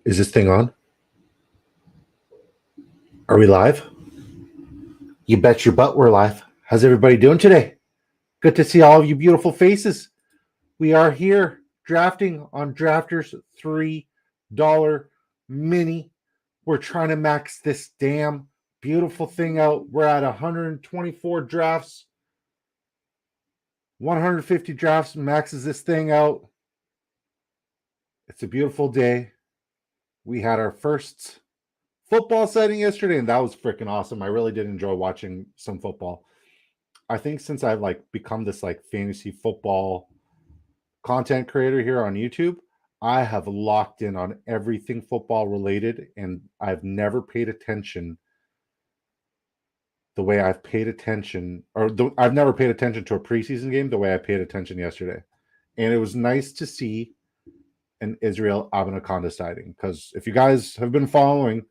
Is this thing on? Are we live? You bet your butt we're live. How's everybody doing today? Good to see all of you beautiful faces. We are here drafting on Drafters $3 mini. We're trying to max this damn beautiful thing out. We're at 124 drafts. 150 drafts maxes this thing out. It's a beautiful day. We had our first football sighting yesterday, and that was freaking awesome. I really did enjoy watching some football. I think since I've become this fantasy football content creator here on YouTube, I have locked in on everything football related, and I've never paid attention the way I've paid attention, I've never paid attention to a preseason game the way I paid attention yesterday. And it was nice to see an Israel Abanaconda sighting, because if you guys have been following,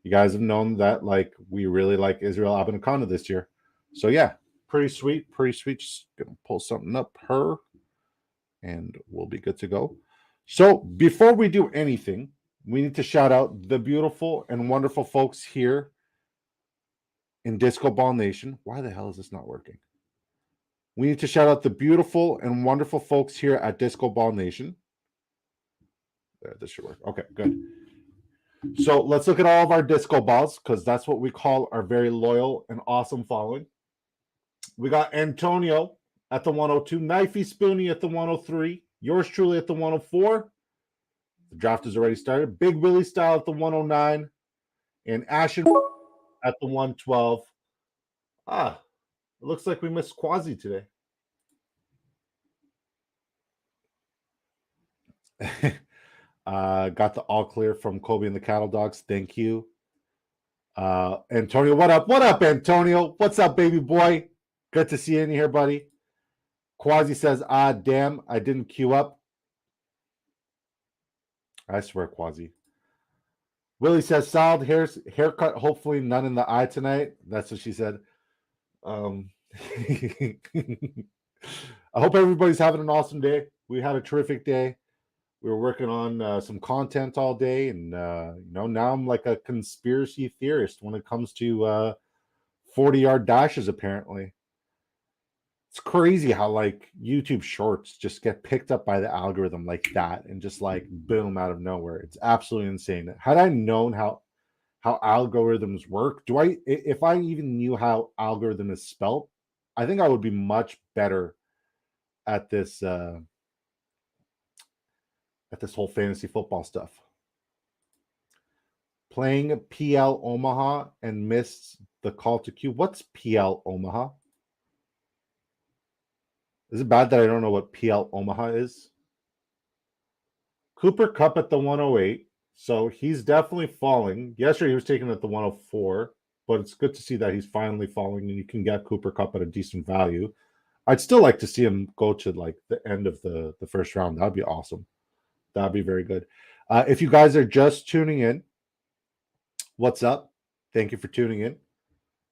you guys have known that we really like Israel Abanaconda this year. So yeah, pretty sweet. Just gonna pull something up her, and we'll be good to go. So before we do anything, we need to shout out the beautiful and wonderful folks here in Disco Ball Nation. Why the hell is this not working? We need to shout out the beautiful and wonderful folks here at Disco Ball Nation. There, this should work. Okay, good. So let's look at all of our disco balls, because that's what we call our very loyal and awesome following. We got Antonio at the 102, Knifey Spoony at the 103, yours truly at the 104. The draft has already started. Big Willie Style at the 109, and Ashen at the 112. It looks like we missed Quasi today. Got the all clear from Kobe and the Cattle Dogs. Thank you. Antonio, what up? What up, Antonio? What's up, baby boy? Good to see you in here, buddy. Quasi says, damn, I didn't queue up. I swear, Quasi. Willie says, solid haircut, hopefully none in the eye tonight. That's what she said. I hope everybody's having an awesome day. We had a terrific day. We were working on some content all day, and now I'm like a conspiracy theorist when it comes to 40-yard dashes. Apparently, it's crazy how YouTube Shorts just get picked up by the algorithm like that, and just boom out of nowhere. It's absolutely insane. Had I known how algorithms work, if I even knew how algorithm is spelt, I think I would be much better at this whole fantasy football stuff. Playing PL Omaha and missed the call to queue. What's PL Omaha? Is it bad that I don't know what PL Omaha is? Cooper Kupp at the 108. So he's definitely falling. Yesterday he was taken at the 104, but it's good to see that he's finally falling, and you can get Cooper Kupp at a decent value. I'd still like to see him go to the end of the first round. That'd be awesome. That'd be very good. If you guys are just tuning in, what's up? Thank you for tuning in.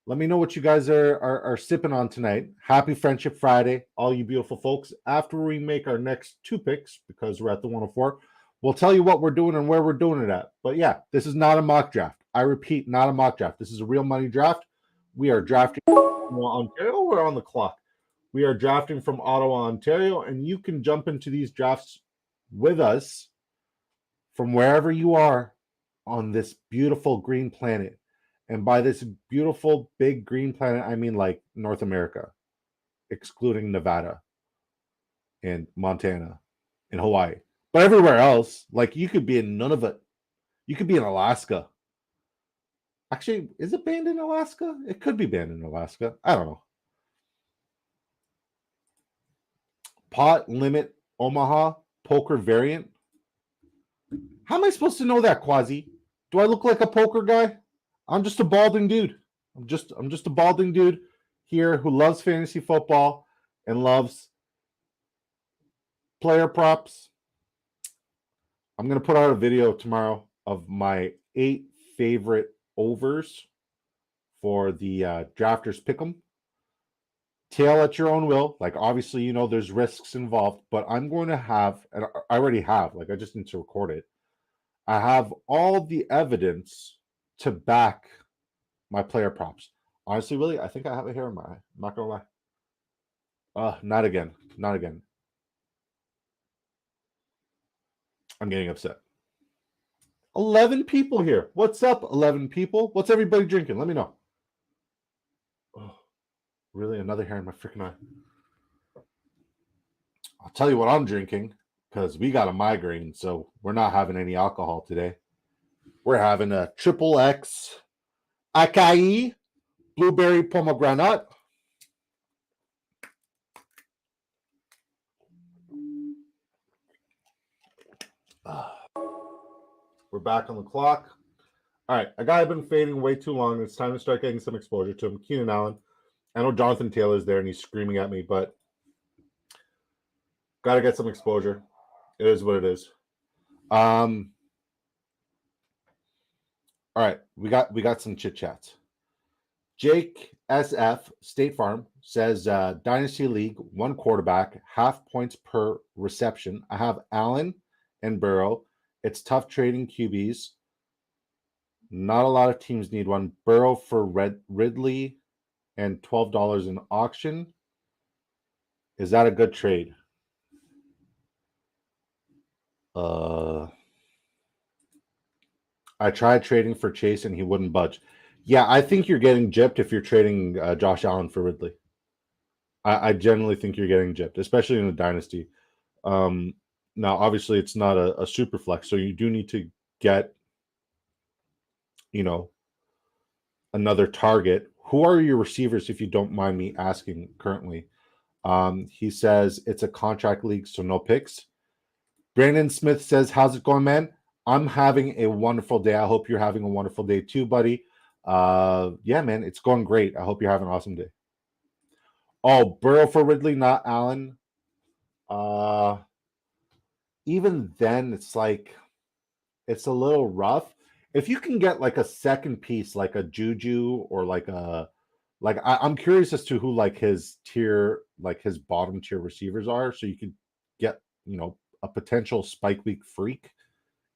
Let me know what you guys are sipping on tonight. Happy Friendship Friday, all you beautiful folks. After we make our next two picks, because we're at the 104, we'll tell you what we're doing and where we're doing it at. But yeah, this is not a mock draft. I repeat, not a mock draft. This is a real money draft. We are drafting from Ontario. We're on the clock. We are drafting from Ottawa, Ontario, and you can jump into these drafts with us from wherever you are on this beautiful green planet. And by this beautiful big green planet, I mean North America, excluding Nevada and Montana and Hawaii. But everywhere else, you could be in none of it. You could be in Alaska. Actually, is it banned in Alaska? It could be banned in Alaska. I don't know. Pot limit Omaha poker variant. How am I supposed to know that, Quasi? Do I look like a poker guy? I'm just a balding dude. I'm just a balding dude here who loves fantasy football and loves player props. I'm going to put out a video tomorrow of my 8 favorite overs for the drafters pick'em. Tail at your own will. Obviously, there's risks involved, but I'm going to have, and I already have, I just need to record it. I have all the evidence to back my player props. Honestly, really, I think I have it here in my eye. I'm not gonna lie. Not again. Not again. I'm getting upset. 11 people here. What's up, 11 people? What's everybody drinking? Let me know. Oh, really? Another hair in my freaking eye. I'll tell you what I'm drinking because we got a migraine, so we're not having any alcohol today. We're having a triple X acai blueberry pomegranate. We're back on the clock. All right, a guy I've been fading way too long. It's time to start getting some exposure to him. Keenan Allen. I know Jonathan Taylor's there and he's screaming at me, but got to get some exposure. It is what it is. All right, we got some chit chats. Jake SF State Farm says Dynasty League, one quarterback, half points per reception. I have Allen and Burrow. It's tough trading QBs. Not a lot of teams need one. Burrow for Ridley and $12 in auction. Is that a good trade? I tried trading for Chase and he wouldn't budge. Yeah, I think you're getting gypped if you're trading Josh Allen for Ridley. I generally think you're getting gypped, especially in a dynasty. Now, obviously, it's not a super flex, so you do need to get, another target. Who are your receivers, if you don't mind me asking currently? He says it's a contract league, so no picks. Brandon Smith says, how's it going, man? I'm having a wonderful day. I hope you're having a wonderful day too, buddy. Yeah, man, it's going great. I hope you're having an awesome day. Oh, Burrow for Ridley, not Allen. Even then, it's a little rough. If you can get like a second piece, like a Juju or I'm curious as to who like his tier, like his bottom tier receivers are, so you could get a potential spike week freak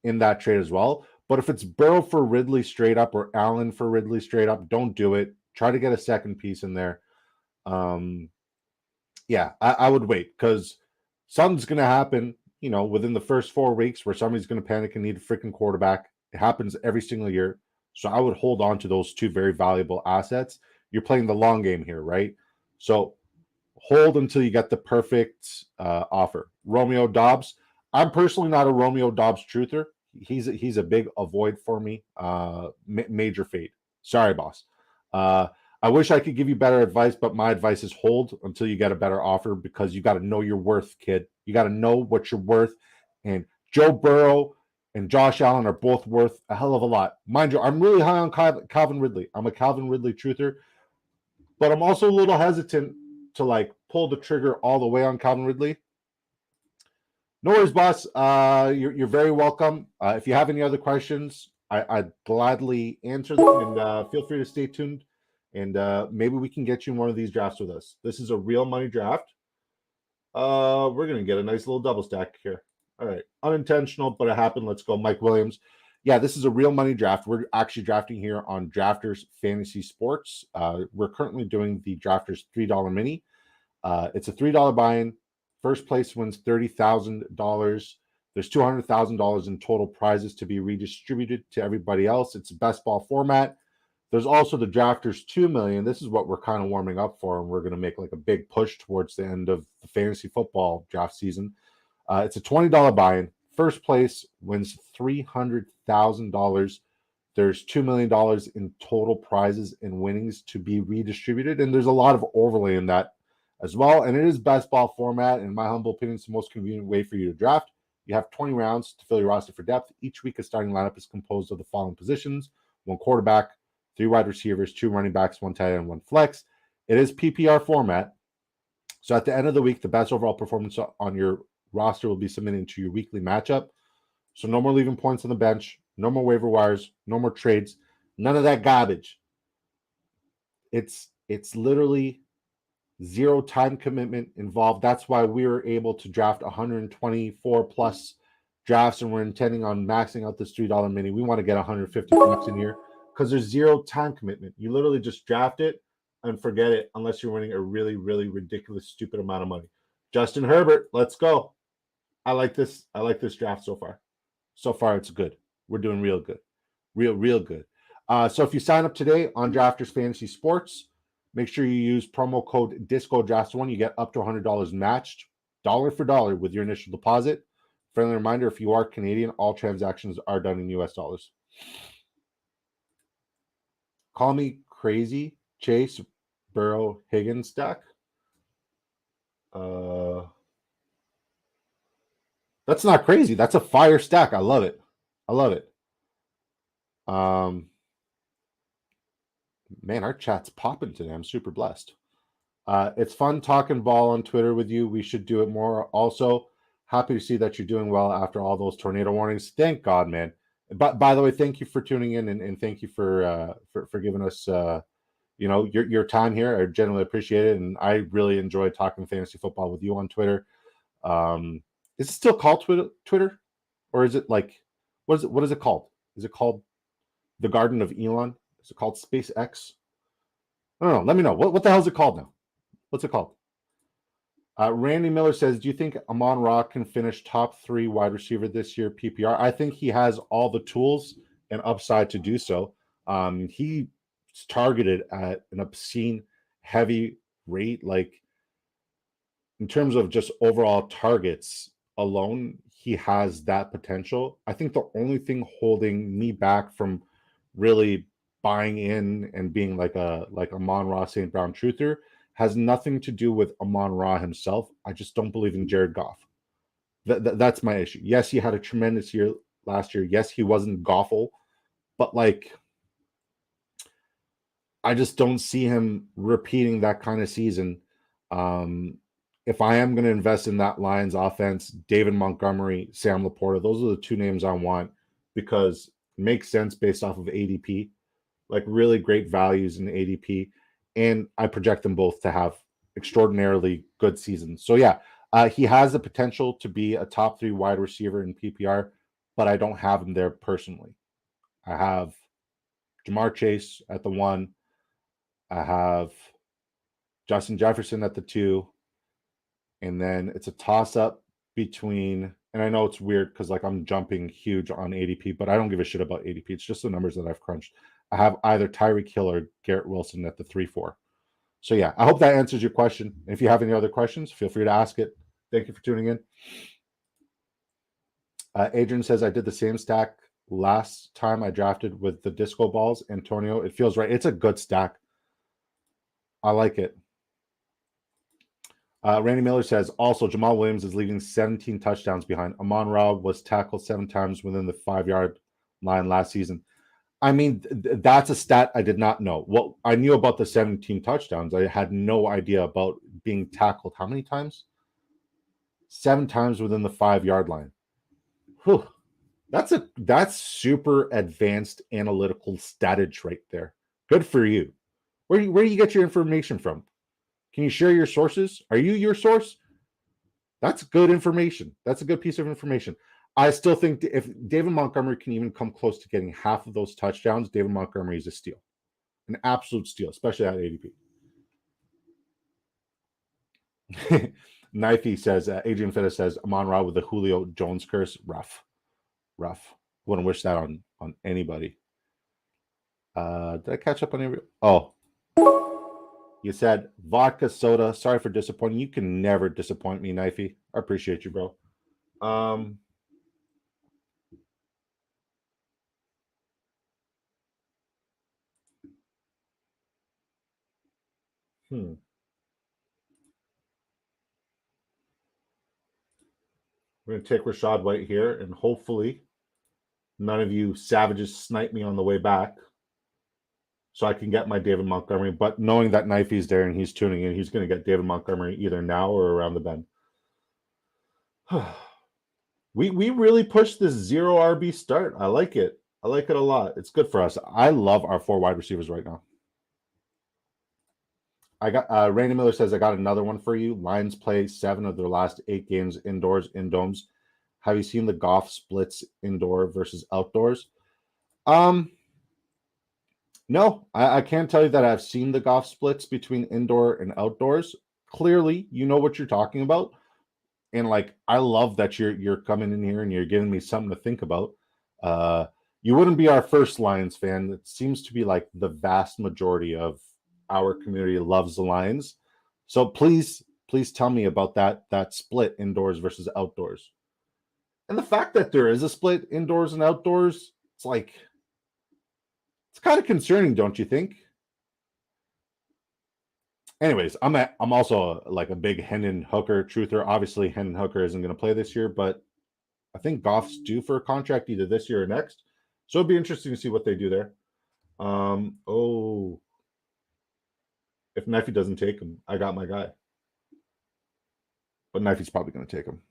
in that trade as well. But if it's Burrow for Ridley straight up or Allen for Ridley straight up, don't do it. Try to get a second piece in there. Yeah, I would wait because something's going to happen, within the first 4 weeks where somebody's going to panic and need a freaking quarterback. It happens every single year. So I would hold on to those two very valuable assets. You're playing the long game here, right? So hold until you get the perfect offer. Romeo Dobbs. I'm personally not a Romeo Dobbs truther. He's a big avoid for me. Major fade. Sorry, boss. I wish I could give you better advice, but my advice is hold until you get a better offer because you got to know your worth, kid. You got to know what you're worth. And Joe Burrow and Josh Allen are both worth a hell of a lot. Mind you, I'm really high on Calvin Ridley. I'm a Calvin Ridley truther, but I'm also a little hesitant to pull the trigger all the way on Calvin Ridley. No worries, boss. You're very welcome. If you have any other questions, I'd gladly answer them, and feel free to stay tuned. And maybe we can get you in one of these drafts with us. This is a real money draft. We're going to get a nice little double stack here. All right. Unintentional, but it happened. Let's go. Mike Williams. Yeah, this is a real money draft. We're actually drafting here on Drafters Fantasy Sports. We're currently doing the Drafters $3 mini. It's a $3 buy-in. First place wins $30,000. There's $200,000 in total prizes to be redistributed to everybody else. It's a best ball format. There's also the Drafters 2 million. This is what we're kind of warming up for, and we're going to make like a big push towards the end of the fantasy football draft season. It's a $20 buy-in. First place wins $300,000. There's $2 million in total prizes and winnings to be redistributed, and there's a lot of overlay in that as well. And it is best ball format. In my humble opinion, it's the most convenient way for you to draft. You have 20 rounds to fill your roster for depth. Each week, a starting lineup is composed of the following positions: 1 quarterback, 3 wide receivers, 2 running backs, 1 tight end, 1 flex. It is PPR format. So at the end of the week, the best overall performance on your roster will be submitted into your weekly matchup. So no more leaving points on the bench, no more waiver wires, no more trades, none of that garbage. It's literally zero time commitment involved. That's why we were able to draft 124 plus drafts and we're intending on maxing out this $3 mini, we want to get 150 bucks in here because there's zero time commitment. You literally just draft it and forget it unless you're winning a really, really ridiculous, stupid amount of money. Justin Herbert, let's go. I like this. I like this draft so far. So far, it's good. We're doing real good. Real good. So if you sign up today on Drafters Fantasy Sports, make sure you use promo code DiscoDrafts1. You get up to $100 matched, dollar for dollar, with your initial deposit. Friendly reminder, if you are Canadian, all transactions are done in US dollars. Call me crazy, Chase, Burrow, Higgins stack. That's not crazy. That's a fire stack. I love it. I love it. Man, our chat's popping today. I'm super blessed. It's fun talking ball on Twitter with you. We should do it more. Also, happy to see that you're doing well after all those tornado warnings. Thank God, man. But by the way, thank you for tuning in and thank you for giving us your time here. I generally appreciate it, and I really enjoy talking fantasy football with you on Twitter. Is it still called Twitter, or is it like what is it called? Is it called the Garden of Elon? Is it called SpaceX? I don't know. Let me know. What the hell is it called now? What's it called? Randy Miller says, do you think Amon-Ra can finish top 3 wide receiver this year PPR? I think he has all the tools and upside to do so. He's targeted at an obscene heavy rate. Like, in terms of just overall targets alone, he has that potential. I think the only thing holding me back from really buying in and being like a Amon-Ra St. Brown truther has nothing to do with Amon-Ra himself. I just don't believe in Jared Goff. That's my issue. Yes, he had a tremendous year last year. Yes, he wasn't Goffle, but like, I just don't see him repeating that kind of season. If I am going to invest in that Lions offense, David Montgomery, Sam Laporta, those are the 2 names I want because it makes sense based off of ADP, like really great values in ADP. And I project them both to have extraordinarily good seasons. So yeah, he has the potential to be a top 3 wide receiver in PPR, but I don't have him there personally. I have Jamar Chase at the 1. I have Justin Jefferson at the 2. And then it's a toss-up between, and I know it's weird because like I'm jumping huge on ADP, but I don't give a shit about ADP. It's just the numbers that I've crunched. I have either Tyreek Hill or Garrett Wilson at the 3-4. So yeah, I hope that answers your question. If you have any other questions, feel free to ask it. Thank you for tuning in. Adrian says, I did the same stack last time I drafted with the disco balls. Antonio, it feels right. It's a good stack. I like it. Randy Miller says, also, Jamal Williams is leaving 17 touchdowns behind. Amon-Ra was tackled 7 times within the 5-yard line last season. I mean, that's a stat I did not know. Well, I knew about the 17 touchdowns. I had no idea about being tackled. How many times? 7 times within the 5-yard line. Whew. That's super advanced analytical statage right there. Good for you. Where do you get your information from? Can you share your sources? Are you your source? That's good information. That's a good piece of information. I still think if David Montgomery can even come close to getting half of those touchdowns, David Montgomery is a steal. An absolute steal, especially at ADP. Knifey says, Adrian Fitta says, Amon-Ra with the Julio Jones curse. Rough. Wouldn't wish that on anybody. Did I catch up on every? Oh. You said vodka soda. Sorry for disappointing. You can never disappoint me, Knifey. I appreciate you, bro. We're going to take Rashad White here, and hopefully none of you savages snipe me on the way back so I can get my David Montgomery. But knowing that Knifey's there and he's tuning in, he's going to get David Montgomery either now or around the bend. We really pushed this 0 RB start. I like it. I like it a lot. It's good for us. I love our 4 wide receivers right now. I got Randy Miller says I got another one for you. Lions play 7 of their last 8 games indoors in domes. Have you seen the Goff splits indoor versus outdoors? No, I can't tell you that I've seen the Goff splits between indoor and outdoors. Clearly, you know what you're talking about. And like I love that you're coming in here and you're giving me something to think about. You wouldn't be our first Lions fan. It seems to be like the vast majority of our community loves the Lions. So please tell me about that split indoors versus outdoors. And the fact that there is a split indoors and outdoors, it's kind of concerning, don't you think? Anyways, I'm also like a big Hendon Hooker truther. Obviously, Hendon Hooker isn't going to play this year, but I think Goff's due for a contract either this year or next. So it'd be interesting to see what they do there. If Knifey doesn't take him, I got my guy. But Knifey's probably going to take him.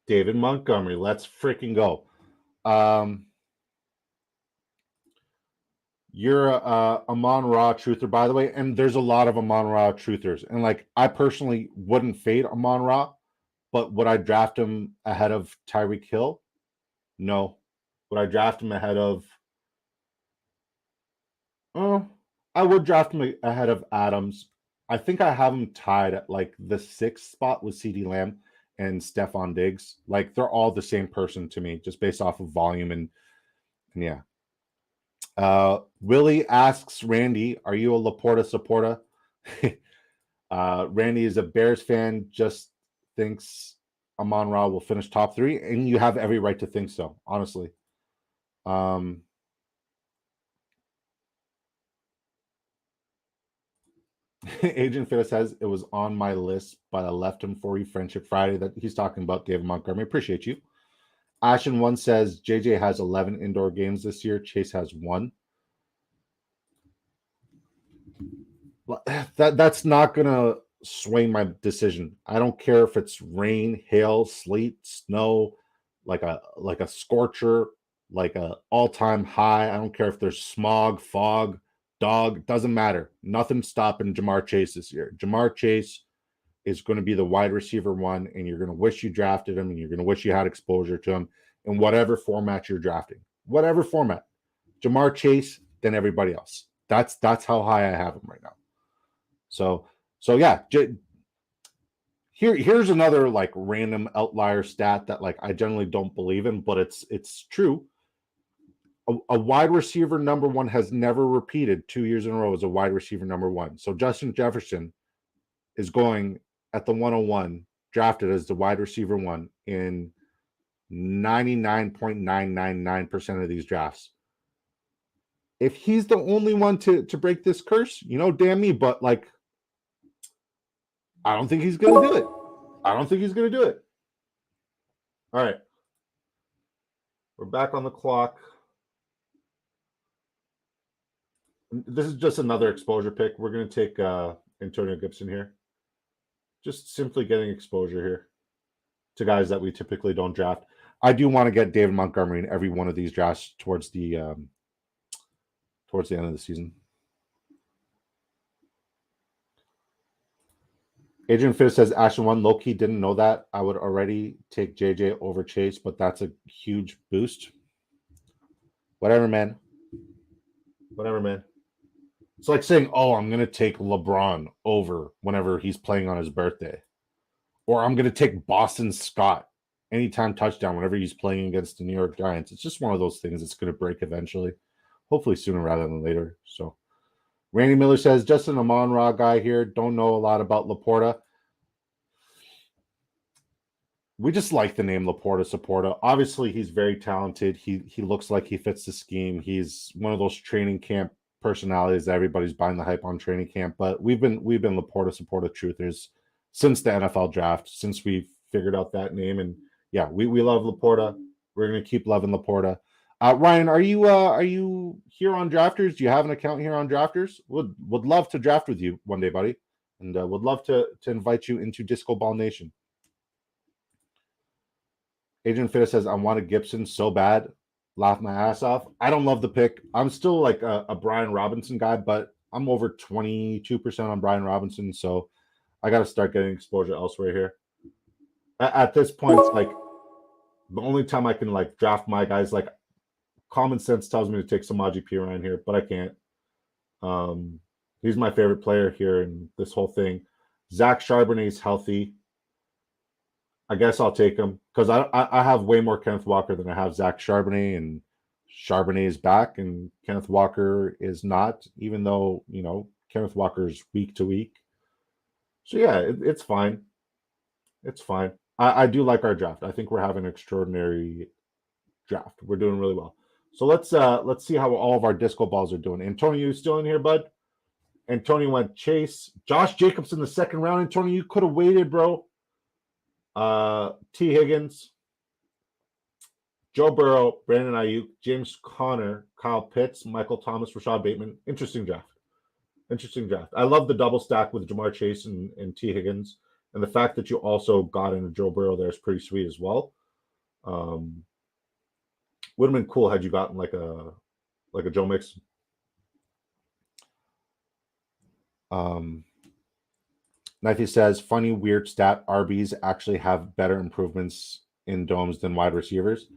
David Montgomery, let's freaking go. You're a Amon Ra truther, by the way, and there's a lot of Amon Ra truthers. And like, I personally wouldn't fade Amon Ra, but would I draft him ahead of Tyreek Hill? No. Would I draft him ahead of? I would draft him ahead of Adams. I think I have him tied at like the 6th spot with CeeDee Lamb and Stephon Diggs. Like they're all the same person to me, just based off of volume and yeah. Willie asks Randy, "Are you a Laporta supporter?" Randy is a Bears fan. Just thinks Amon Ra will finish top 3, and you have every right to think so. Honestly. Agent Phil says it was on my list, but I left him for you. Friendship Friday. That he's talking about David Montgomery. Appreciate you. Ashen1 says JJ has 11 indoor games this year. Chase has 1. That's not gonna sway my decision. I don't care if it's rain, hail, sleet, snow, like a scorcher, like a all-time high. I don't care if there's smog, fog, dog. Doesn't matter. Nothing's stopping Jamar Chase this year. Jamar Chase is going to be the wide receiver 1, and you're going to wish you drafted him, and you're going to wish you had exposure to him in whatever format you're drafting. Whatever format. Jamar Chase, then everybody else. That's how high I have him right now. So yeah. Here's another like random outlier stat that like I generally don't believe in, but it's true. A wide receiver number 1 has never repeated 2 years in a row as a wide receiver number 1. So Justin Jefferson is going at the 101, drafted as the wide receiver 1 in 99.999% of these drafts. If he's the only one to break this curse, damn me, but like, I don't think he's going to do it. I don't think he's going to do it. All right. We're back on the clock. This is just another exposure pick. We're going to take Antonio Gibson here. Just simply getting exposure here to guys that we typically don't draft. I do want to get David Montgomery in every one of these drafts towards the end of the season. Adrian Fitz says Ashton 1 low-key didn't know that. I would already take JJ over Chase, but that's a huge boost. Whatever, man. It's like saying, oh, I'm going to take LeBron over whenever he's playing on his birthday. Or I'm going to take Boston Scott anytime touchdown whenever he's playing against the New York Giants. It's just one of those things that's going to break eventually. Hopefully sooner rather than later. So Randy Miller says, just an Amon Ra guy here. Don't know a lot about Laporta. We just like the name Laporta Supporta. Obviously, he's very talented. He looks like he fits the scheme. He's one of those training camp personalities that everybody's buying the hype on training camp. But we've been Laporta Supporta truthers since the NFL draft, since we figured out that name. And yeah, we love Laporta. We're gonna keep loving Laporta. Ryan, are you here on Drafters? Do you have an account here on Drafters? Would love to draft with you one day, buddy, and would love to invite you into Disco Ball Nation. Agent Fitta says I wanted Gibson so bad, laugh my ass off. I don't love the pick. I'm still like a Brian Robinson guy, but I'm over 22% on Brian Robinson, so I got to start getting exposure elsewhere here. At this point, it's like the only time I can like draft my guys, like common sense tells me to take Samaji Perine here, but I can't. He's my favorite player here in this whole thing. Zach Charbonnet's healthy. I guess I'll take him because I have way more Kenneth Walker than I have Zach Charbonnet, and Charbonnet is back and Kenneth Walker is not, even though, Kenneth Walker is week to week. So yeah, it's fine. It's fine. I do like our draft. I think we're having an extraordinary draft. We're doing really well. So let's see how all of our disco balls are doing. Antonio, you still in here, bud? Antonio went Chase. Josh Jacobs in the second round. Antonio, you could have waited, bro. T. Higgins, Joe Burrow, Brandon Ayuk, James Conner, Kyle Pitts, Michael Thomas, Rashad Bateman. Interesting draft. I love the double stack with Jamar Chase and T. Higgins. And the fact that you also got in a Joe Burrow there is pretty sweet as well. Would have been cool had you gotten like a Joe Mixon. Knifey says, funny, weird stat, RBs actually have better improvements in domes than wide receivers.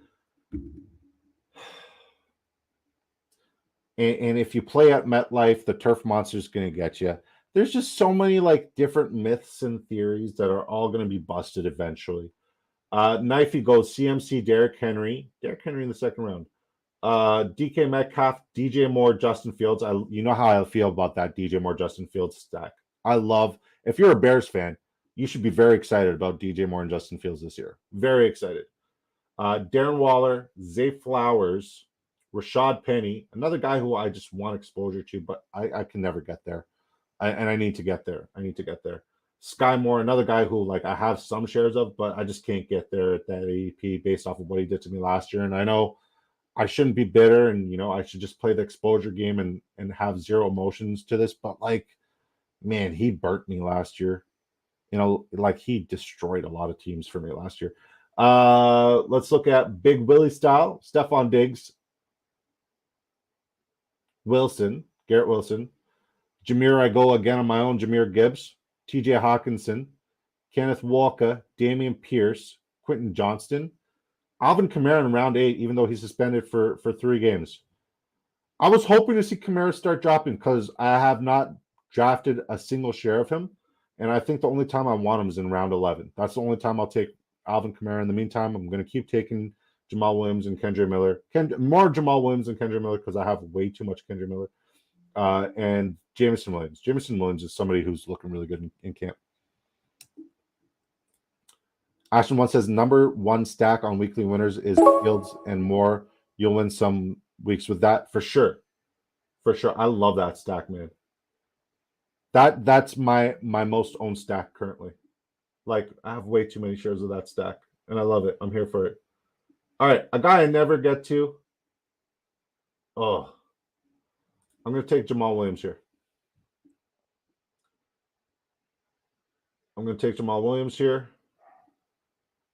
And if you play at MetLife, the turf monster is going to get you. There's just so many like different myths and theories that are all going to be busted eventually. Knifey goes CMC, Derrick Henry in the second round. DK Metcalf, DJ Moore, Justin Fields. You know how I feel about that DJ Moore, Justin Fields stack. If you're a Bears fan, you should be very excited about DJ Moore and Justin Fields this year. Very excited. Darren Waller, Zay Flowers, Rashad Penny, another guy who I just want exposure to, but I can never get there. I need to get there. Sky Moore, another guy who like I have some shares of, but I just can't get there at that ADP based off of what he did to me last year. And I know I shouldn't be bitter, and I should just play the exposure game and have zero emotions to this. But like, man, he burnt me last year. Like he destroyed a lot of teams for me last year. Let's look at Big Willie style. Stephon Diggs, Garrett Wilson. Jameer, I go again on my own. Jameer Gibbs, TJ Hawkinson, Kenneth Walker, Damian Pierce, Quentin Johnston, Alvin Kamara in round 8, even though he's suspended for 3 games. I was hoping to see Kamara start dropping because I have not drafted a single share of him. And I think the only time I want him is in round 11. That's the only time I'll take Alvin Kamara. In the meantime, I'm going to keep taking Jamal Williams and Kendra Miller. More Jamal Williams and Kendra Miller because I have way too much Kendra Miller. And Jameson Williams. Jameson Williams is somebody who's looking really good in camp. Ashton one says number 1 stack on weekly winners is Fields and Moore. You'll win some weeks with that for sure. I love that stack, man. That's my most owned stack currently. Like I have way too many shares of that stack, and I love it. I'm here for it. All right, a guy I never get to. Oh, I'm going to take Jamal Williams here.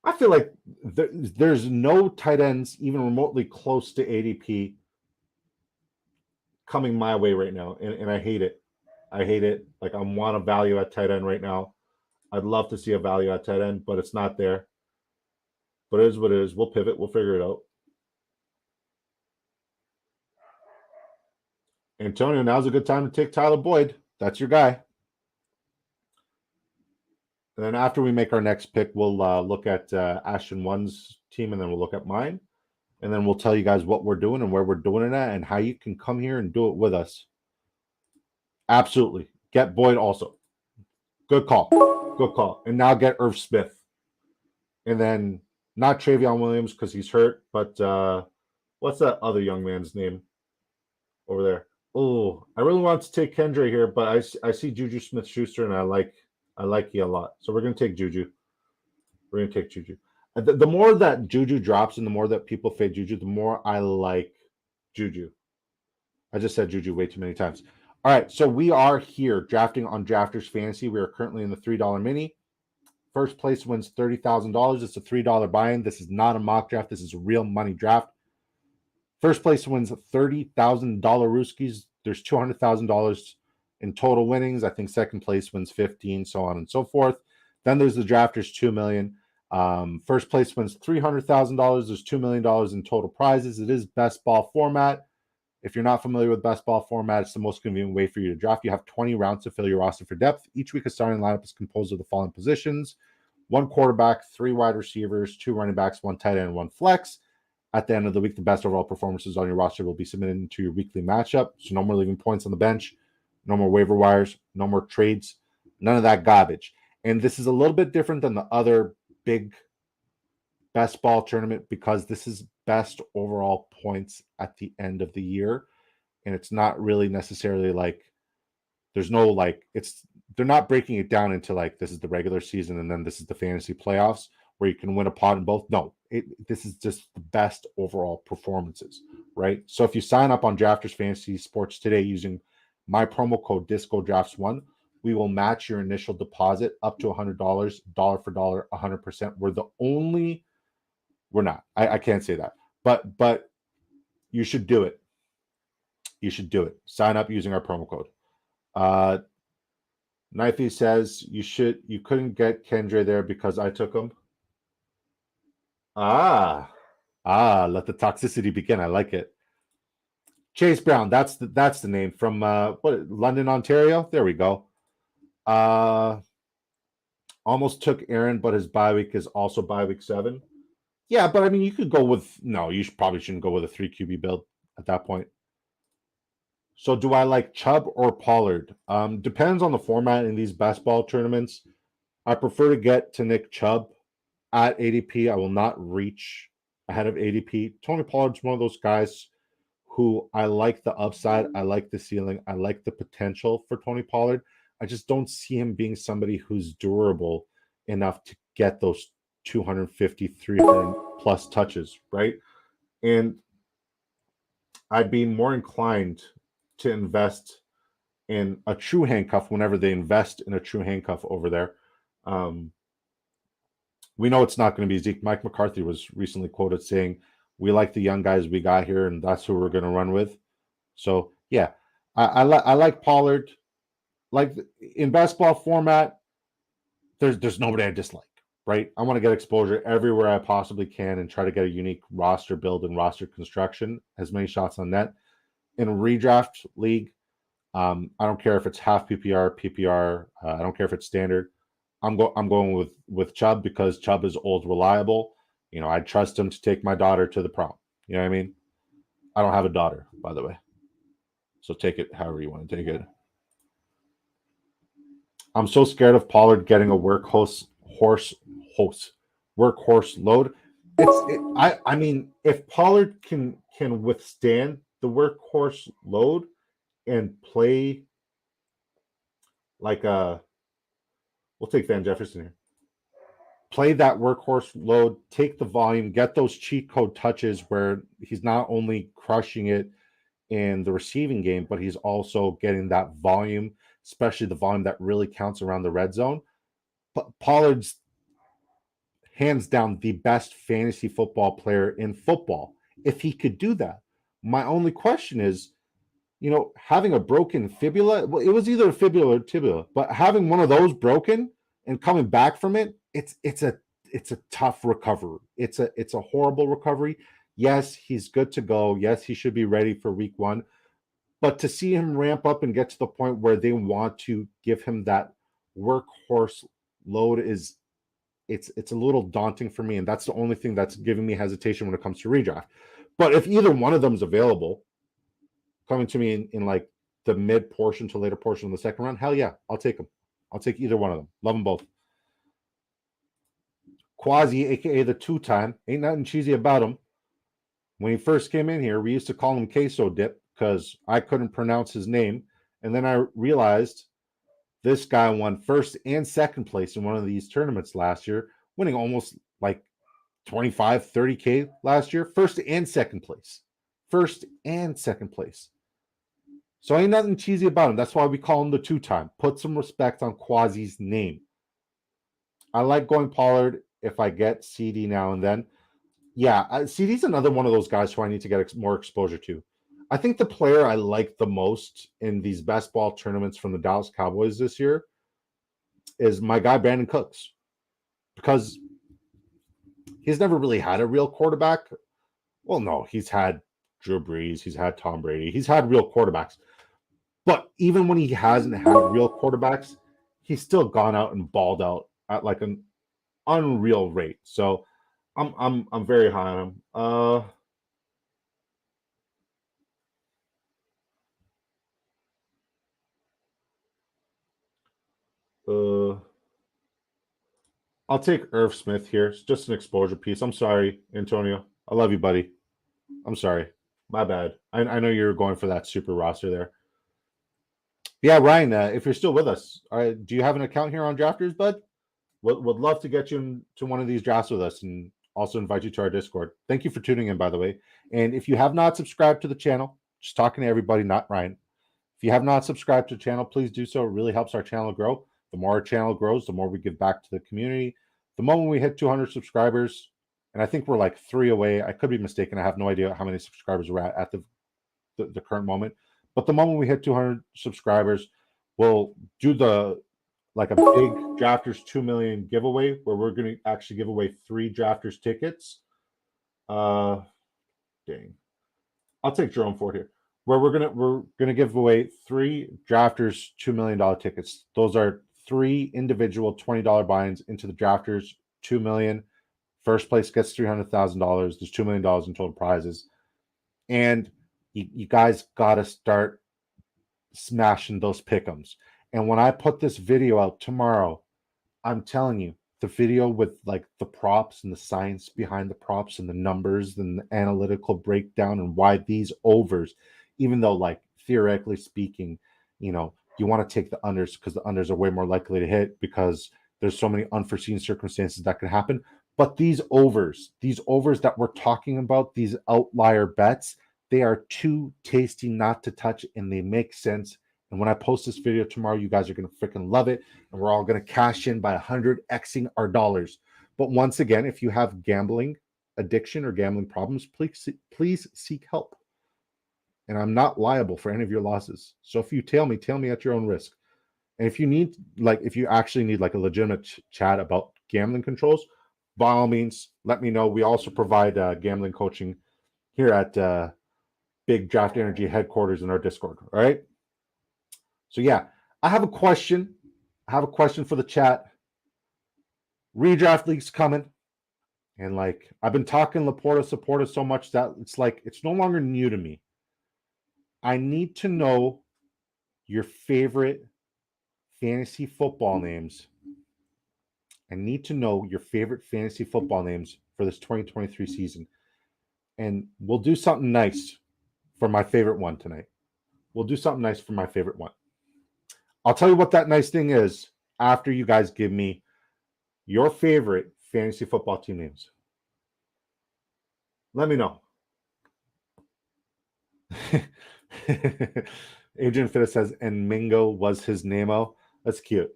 I feel like there's no tight ends even remotely close to ADP coming my way right now, and I hate it. Like I want a value at tight end right now. I'd love to see a value at tight end, but it's not there. But it is what it is. We'll pivot. We'll figure it out. Antonio, now's a good time to take Tyler Boyd. That's your guy. And then after we make our next pick, we'll look at Ashton One's team, and then we'll look at mine. And then we'll tell you guys what we're doing and where we're doing it at and how you can come here and do it with us. Absolutely. Get Boyd also. Good call. And now get Irv Smith. And then not Travion Williams because he's hurt, but what's that other young man's name over there? Oh, I really want to take Kendra here, but I see Juju Smith-Schuster, and I like you a lot. So we're going to take Juju. The more that Juju drops and the more that people fade Juju, the more I like Juju. I just said Juju way too many times. All right, so we are here drafting on Drafters Fantasy. We are currently in the $3 mini. First place wins $30,000. It's a $3 buy-in. This is not a mock draft. This is a real money draft. First place wins $30,000 Rooskies. There's $200,000 In total winnings, I think second place wins 15, so on and so forth. Then there's the drafters, 2 million. First place wins $300,000. There's $2 million in total prizes. It is best ball format. If you're not familiar with best ball format, it's the most convenient way for you to draft. You have 20 rounds to fill your roster for depth. Each week, a starting lineup is composed of the following positions: 1 quarterback, 3 wide receivers, 2 running backs, 1 tight end, 1 flex. At the end of the week, the best overall performances on your roster will be submitted into your weekly matchup. So no more leaving points on the bench, no more waiver wires, no more trades, none of that garbage. And this is a little bit different than the other big best ball tournament because this is best overall points at the end of the year. And it's not really necessarily like there's no like they're not breaking it down into like this is the regular season and then this is the fantasy playoffs where you can win a pot in both. No, this is just the best overall performances, right? So if you sign up on Drafters Fantasy Sports today using my promo code DiscoDrafts1, we will match your initial deposit up to $100, dollar for dollar, 100%. We're not. I can't say that, but you should do it. You should do it. Sign up using our promo code. Knifey says you couldn't get Kendre there because I took him. Let the toxicity begin. I like it. Chase Brown, that's the name from London, Ontario. There we go. Almost took Aaron, but his bye week is also bye week 7. Yeah, but I mean, you could go with probably shouldn't go with a 3 QB build at that point. So do I like Chubb or Pollard? Depends on the format in these best ball tournaments. I prefer to get to Nick Chubb at ADP. I will not reach ahead of ADP. Tony Pollard's one of those guys who I like the upside. I like the ceiling. I like the potential for Tony Pollard. I just don't see him being somebody who's durable enough to get those 250, 300 plus touches, right? And I'd be more inclined to invest in a true handcuff whenever they invest in a true handcuff over there. We know it's not going to be Zeke. Mike McCarthy was recently quoted saying, "We like the young guys we got here, and that's who we're going to run with." So, yeah, I like Pollard. Like in basketball format, there's nobody I dislike, right? I want to get exposure everywhere I possibly can and try to get a unique roster build and roster construction, as many shots on net. In a redraft league, I don't care if it's half PPR, PPR. I don't care if it's standard. I'm going with Chubb because Chubb is old, reliable. I trust him to take my daughter to the prom. You know what I mean? I don't have a daughter, by the way. So take it however you want to take it. I'm so scared of Pollard getting a workhorse load. I mean, if Pollard can withstand the workhorse load and play like we'll take Van Jefferson here. Play that workhorse load, take the volume, get those cheat code touches where he's not only crushing it in the receiving game, but he's also getting that volume, especially the volume that really counts around the red zone. But Pollard's hands down the best fantasy football player in football. If he could do that, my only question is, having a broken fibula, well, it was either a fibula or tibia, but having one of those broken and coming back from it, it's a tough recovery. It's a horrible recovery. Yes, he's good to go. Yes, he should be ready for week 1. But to see him ramp up and get to the point where they want to give him that workhorse load it's a little daunting for me, and that's the only thing that's giving me hesitation when it comes to redraft. But if either one of them is available, coming to me in like the mid portion to later portion of the second round, hell yeah, I'll take them. I'll take either one of them. Love them both. Quasi, aka the 2-time, ain't nothing cheesy about him. When he first came in here, we used to call him Queso Dip because I couldn't pronounce his name. And then I realized this guy won first and second place in one of these tournaments last year, winning almost like 25, 30K last year. First and second place. First and second place. So ain't nothing cheesy about him. That's why we call him the 2-time. Put some respect on Quasi's name. I like going Pollard if I get CD now and then. Yeah, CD's another one of those guys who I need to get more exposure to. I think the player I like the most in these best ball tournaments from the Dallas Cowboys this year is my guy Brandon Cooks, because he's never really had a real quarterback. Well, no, he's had Drew Brees, he's had Tom Brady, he's had real quarterbacks. But even when he hasn't had real quarterbacks, he's still gone out and balled out at like an unreal rate. So I'm very high on him. I'll take Irv Smith here. It's just an exposure piece. I'm sorry, Antonio. I love you, buddy. I'm sorry. My bad. I know you're going for that super roster there. Yeah, Ryan, if you're still with us, do you have an account here on Drafters, bud? Would love to get you into one of these drafts with us and also invite you to our Discord. Thank you for tuning in, by the way. And if you have not subscribed to the channel, just talking to everybody, not Ryan. If you have not subscribed to the channel, please do so. It really helps our channel grow. The more our channel grows, the more we give back to the community. The moment we hit 200 subscribers, and I think we're like 3 away. I could be mistaken. I have no idea how many subscribers we're at the current moment. But the moment we hit 200 subscribers, we'll do like a big Drafters 2 million giveaway where we're going to actually give away 3 Drafters tickets. Dang. I'll take Jerome Ford here. Where we're gonna give away 3 Drafters $2 million tickets. Those are 3 individual $20 buy-ins into the Drafters 2 million. First place gets $300,000. There's $2 million in total prizes, and you guys got to start smashing those pick'ems. And when I put this video out tomorrow, I'm telling you, the video with like the props and the science behind the props and the numbers and the analytical breakdown and why these overs, even though like theoretically speaking, you want to take the unders because the unders are way more likely to hit because there's so many unforeseen circumstances that can happen. But these overs that we're talking about, these outlier bets, they are too tasty not to touch, and they make sense. And when I post this video tomorrow, you guys are going to freaking love it. And we're all going to cash in by 100xing our dollars. But once again, if you have gambling addiction or gambling problems, please seek help. And I'm not liable for any of your losses. So if you tail me at your own risk. And if you actually need like a legitimate chat about gambling controls, by all means, let me know. We also provide gambling coaching here at Big Draft Energy headquarters in our Discord. All right. So yeah, I have a question. For the chat. Redraft league's coming. And like I've been talking Laporta Supporta so much that it's no longer new to me. I need to know your favorite fantasy football names. I need to know your favorite fantasy football names for this 2023 season. And we'll do something nice for my favorite one tonight. I'll tell you what that nice thing is after you guys give me your favorite fantasy football team names. Let me know. Adrian Fitta says, and Mingo was his name-o. That's cute.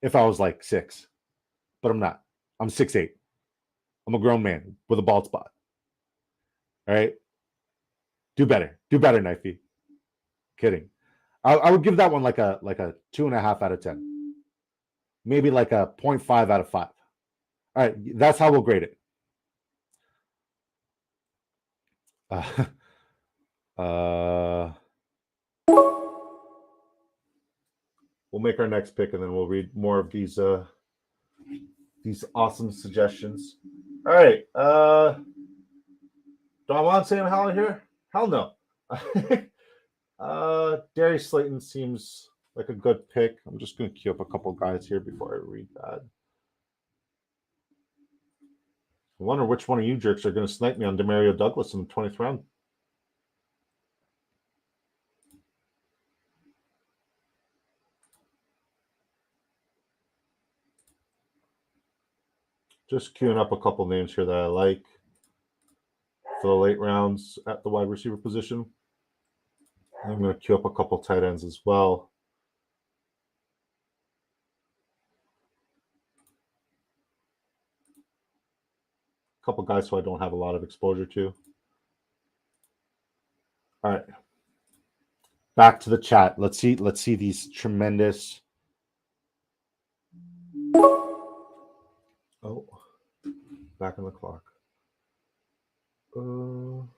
If I was like 6, but I'm not. I'm 6'8". I'm a grown man with a bald spot. All right. Do better, Knifey. Kidding. I would give that one like a 2.5 out of 10. Maybe like a 0.5 out of 5. All right, that's how we'll grade it. We'll make our next pick, and then we'll read more of these awesome suggestions. All right. Do I want Sam Howell here? Hell no. Darius Slayton seems like a good pick. I'm just going to queue up a couple guys here before I read that. I wonder which one of you jerks are going to snipe me on Demario Douglas in the 20th round. Just queuing up a couple names here that I like for the late rounds at the wide receiver position. I'm going to queue up a couple tight ends as well. A couple guys who I don't have a lot of exposure to. Back to the chat. Let's see these tremendous. Oh, back on the clock. We'll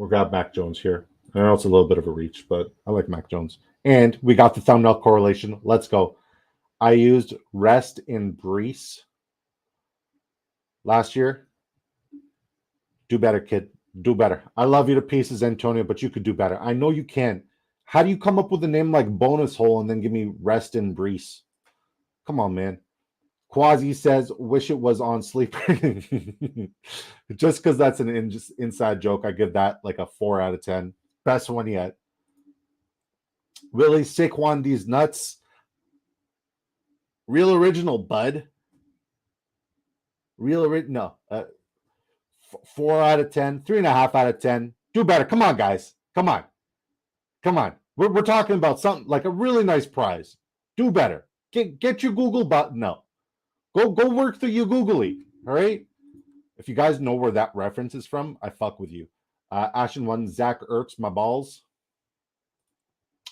grab Mac Jones here. I know it's a little bit of a reach, but I like Mac Jones. And we got the thumbnail correlation. Let's go. I used Rest in Brees last year. Do better, kid. Do better. I love you to pieces, Antonio, but you could do better. I know you can. How do you come up with a name like Bonus Hole and then give me Rest in Brees? Come on, man. Quasi says, wish it was on Sleeper. Just because that's an inside joke, I give that like a 4 out of 10. Best one yet. Willie Saquon, these nuts. Real original, bud. Real original. No. 4 out of 10. 3.5 out of 10. Do better. Come on, guys. Come on. Come on. We're talking about something like a really nice prize. Do better. Get your Google button. No. Go work through your Googly. All right. If you guys know where that reference is from, I fuck with you. Ashen one, Zach Ertz, my balls.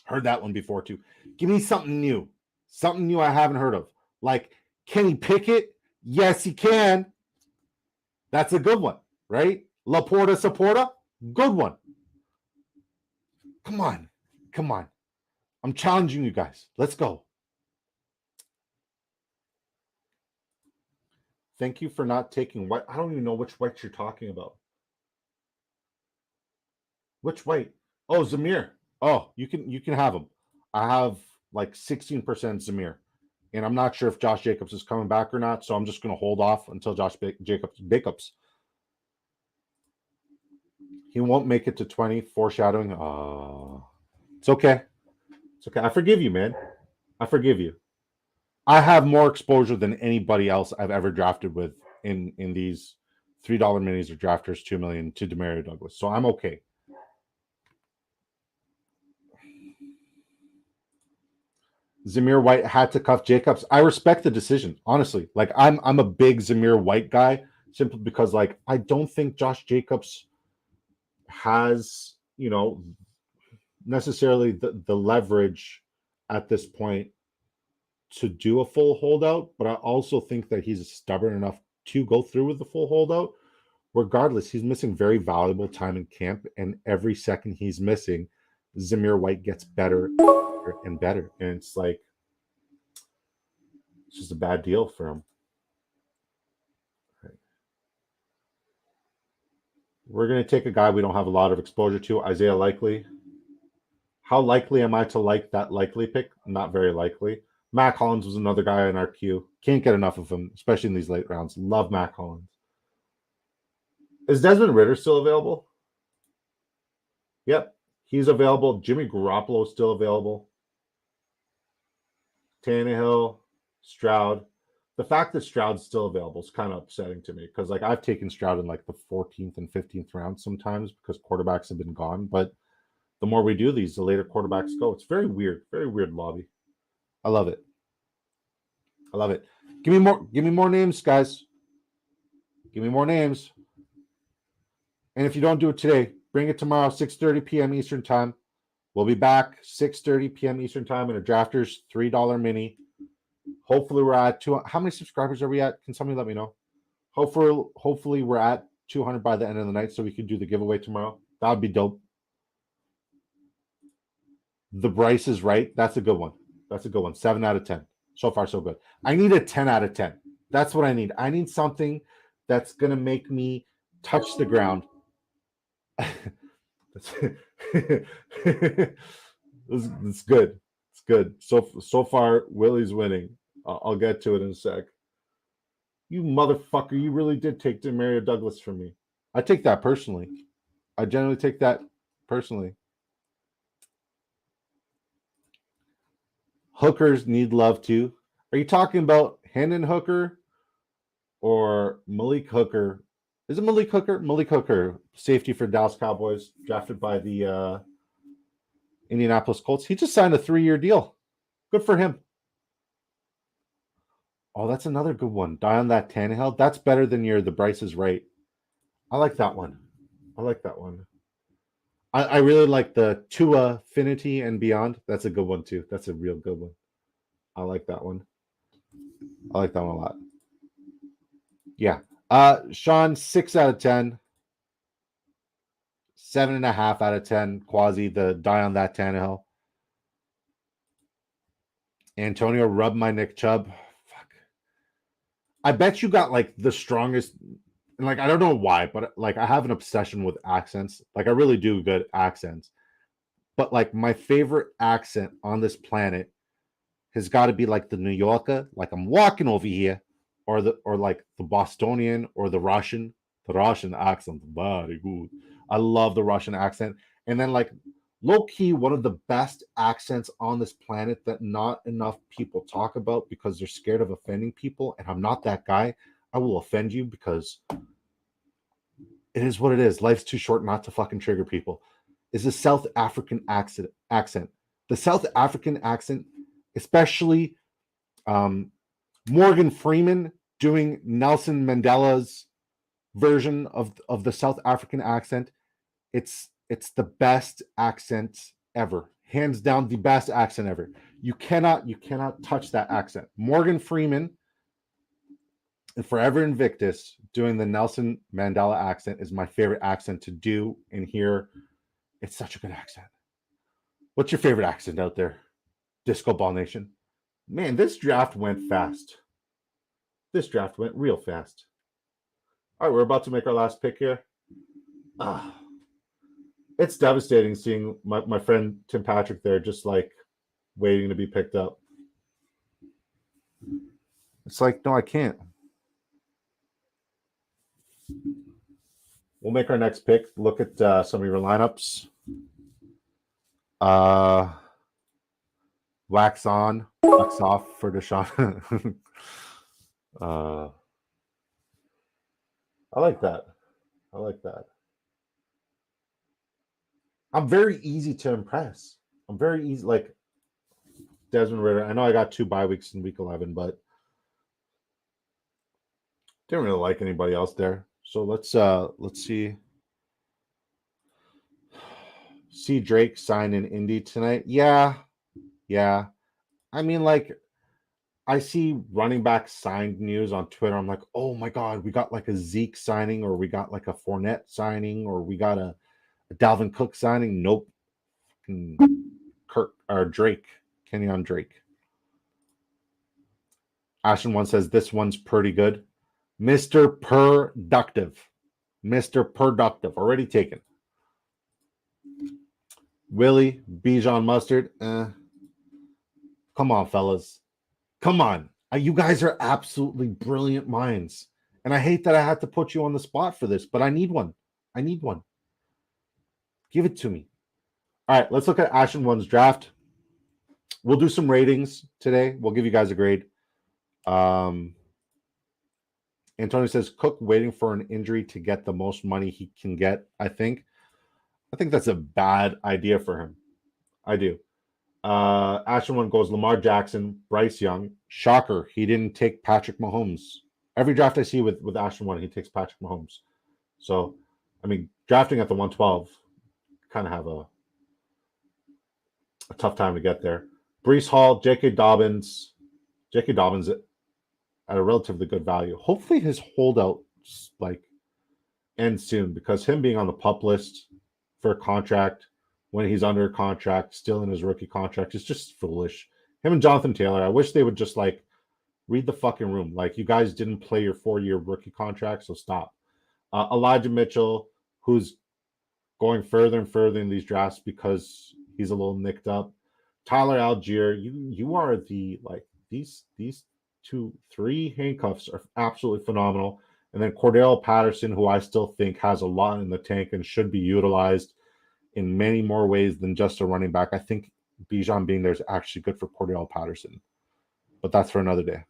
Heard that one before too. Give me something new. Something new I haven't heard of. Like, can he pick it? Yes, he can. That's a good one, right? Laporta Saporta, good one. Come on. Come on. I'm challenging you guys. Let's go. Thank you for not taking white. I don't even know which white you're talking about. Which white? Oh, Zamir. Oh, you can have him. I have like 16% Zamir. And I'm not sure if Josh Jacobs is coming back or not, so I'm just going to hold off until Josh Jacobs. He won't make it to 20, foreshadowing. It's okay. It's okay. I forgive you, man. I forgive you. I have more exposure than anybody else I've ever drafted with in these $3 minis or drafters, $2 million to Demario Douglas. So I'm okay. Zamir White had to cuff Jacobs. I respect the decision, honestly. Like I'm a big Zamir White guy simply because like I don't think Josh Jacobs has, necessarily the leverage at this point to do a full holdout, but I also think that he's stubborn enough to go through with the full holdout. Regardless, he's missing very valuable time in camp, and every second he's missing, Zamir White gets better and better. And it's like, it's just a bad deal for him. Okay. We're going to take a guy we don't have a lot of exposure to, Isaiah Likely. How likely am I to like that Likely pick? Not very likely. Mac Hollins was another guy in our queue. Can't get enough of him, especially in these late rounds. Love Mac Hollins. Is Desmond Ridder still available? Yep, he's available. Jimmy Garoppolo is still available. Tannehill, Stroud. The fact that Stroud's still available is kind of upsetting to me because like I've taken Stroud in like the 14th and 15th round sometimes because quarterbacks have been gone. But the more we do these, the later quarterbacks go. It's very weird lobby. I love it. I love it. Give me more names, guys. Give me more names. And if you don't do it today, bring it tomorrow, 6:30 p.m. Eastern time. We'll be back 6:30 p.m. Eastern time in a Drafters $3 mini. Hopefully we're at 200. How many subscribers are we at? Can somebody let me know? Hopefully we're at 200 by the end of the night so we can do the giveaway tomorrow. That would be dope. The Bryce is right. That's a good one. 7 out of 10. So far, so good. I need a 10 out of 10. That's what I need. I need something that's going to make me touch the ground. It's good. It's good. So far, Willie's winning. I'll get to it in a sec. You motherfucker, you really did take Demario Douglas from me. I take that personally. I generally take that personally. Hookers need love too. Are you talking about Hendon Hooker or Malik Hooker? Is it Malik Hooker? Malik Hooker, safety for Dallas Cowboys, drafted by the Indianapolis Colts. He just signed a 3-year deal. Good for him. Oh, that's another good one. Die on that Tannehill. That's better than the Bryce is right. I like that one. I like that one. I really like the Tua Affinity and Beyond. That's a good one too. That's a real good one. I like that one. I like that one a lot. Yeah. Sean, 6 out of 10. 7.5 out of 10. Quasi, the die on that Tannehill. Antonio, rub my Nick Chubb. Fuck. I bet you got like the strongest. And like, I don't know why, but like, I have an obsession with accents. Like, I really do good accents. But like, my favorite accent on this planet has got to be like the New Yorker, like I'm walking over here, or like the Bostonian or the Russian. The Russian accent, very good. I love the Russian accent. And then like low key, one of the best accents on this planet that not enough people talk about because they're scared of offending people. And I'm not that guy. I will offend you because it is what it is. Life's too short not to fucking trigger people. Is the South African accent. The South African accent, especially Morgan Freeman doing Nelson Mandela's version of the South African accent. It's the best accent ever. Hands down, the best accent ever. You cannot touch that accent. Morgan Freeman and Forever Invictus doing the Nelson Mandela accent is my favorite accent to do and hear. It's such a good accent. What's your favorite accent out there? Disco Ball Nation. Man, this draft went fast. This draft went real fast. All right, we're about to make our last pick here. It's devastating seeing my friend Tim Patrick there just like waiting to be picked up. It's like, no, I can't. We'll make our next pick. Look at some of your lineups. Wax on, wax off for Deshaun. I like that. I like that. I'm very easy to impress. I'm very easy. Like Desmond Ritter. I know I got 2 bye weeks in week 11, but didn't really like anybody else there. So let's see. See Drake sign in Indy tonight. Yeah. I mean, like, I see running back signed news on Twitter. I'm like, oh my God, we got like a Zeke signing, or we got like a Fournette signing, or we got a Dalvin Cook signing. Nope. Kirk or Drake. Kenyon Drake. Ashton one says this one's pretty good. Mr. Productive. Mr. Productive. Already taken. Willie, Bijan Mustard. Come on, fellas. Come on. You guys are absolutely brilliant minds. And I hate that I had to put you on the spot for this, but I need one. I need one. Give it to me. All right, let's look at Ashton One's draft. We'll do some ratings today. We'll give you guys a grade. Antonio says Cook waiting for an injury to get the most money he can get. I think that's a bad idea for him. I do. Ashton one goes Lamar Jackson, Bryce Young. Shocker, he didn't take Patrick Mahomes. Every draft I see with Ashton one, he takes Patrick Mahomes. So, I mean, drafting at the 112, kind of have a tough time to get there. Breece Hall, J.K. Dobbins at a relatively good value. Hopefully his holdout like ends soon, because him being on the PUP list for a contract when he's under contract, still in his rookie contract, is just foolish. Him and Jonathan Taylor, I wish they would just like read the fucking room. Like, you guys didn't play your 4-year rookie contract, so stop. Elijah Mitchell, who's going further and further in these drafts because he's a little nicked up. Tyler Algier, you are the like these 2-3 handcuffs are absolutely phenomenal. And then Cordell Patterson, who I still think has a lot in the tank and should be utilized in many more ways than just a running back. I think Bijan being there is actually good for Cordell Patterson, but that's for another day.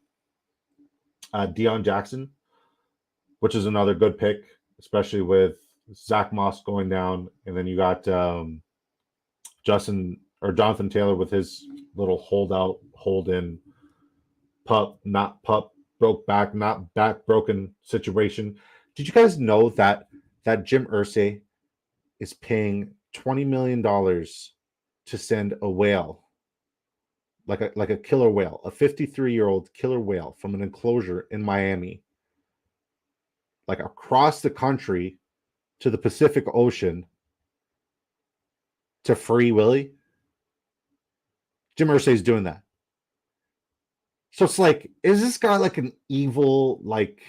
Deion Jackson, which is another good pick, especially with Zach Moss going down, and then you got Jonathan Taylor with his little hold-in, pup, not pup, broke back, not back broken situation. Did you guys know that Jim Irsay is paying $20 million to send a whale, like a killer whale, a 53-year-old killer whale from an enclosure in Miami, like across the country to the Pacific Ocean to Free Willy. Jim Irsay's doing that. So it's like, is this guy like an evil, like,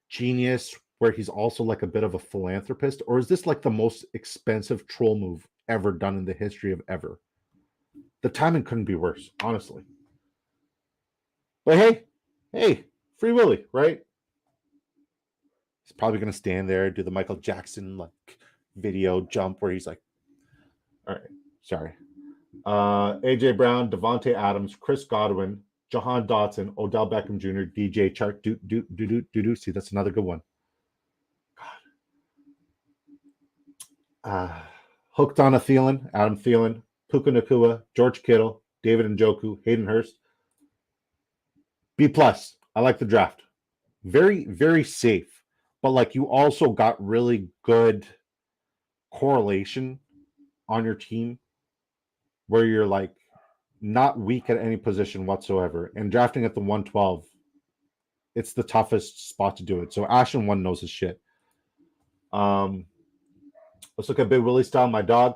genius where he's also like a bit of a philanthropist? Or is this like the most expensive troll move ever done in the history of ever? The timing couldn't be worse, honestly. But hey, Free Willy, right? He's probably going to stand there, do the Michael Jackson like video jump where he's like, all right, sorry. AJ Brown, Devontae Adams, Chris Godwin, Jahan Dotson, Odell Beckham Jr., DJ Chark, do. See, that's another good one. God. Hooked on a Thielen, Adam Thielen, Puka Nakua, George Kittle, David Njoku, Hayden Hurst. B+. I like the draft. Very, very safe. But like, you also got really good correlation on your team where you're like not weak at any position whatsoever. And drafting at the 112, it's the toughest spot to do it. So Ashton 1 knows his shit. Let's look at Big Willie style. My dog,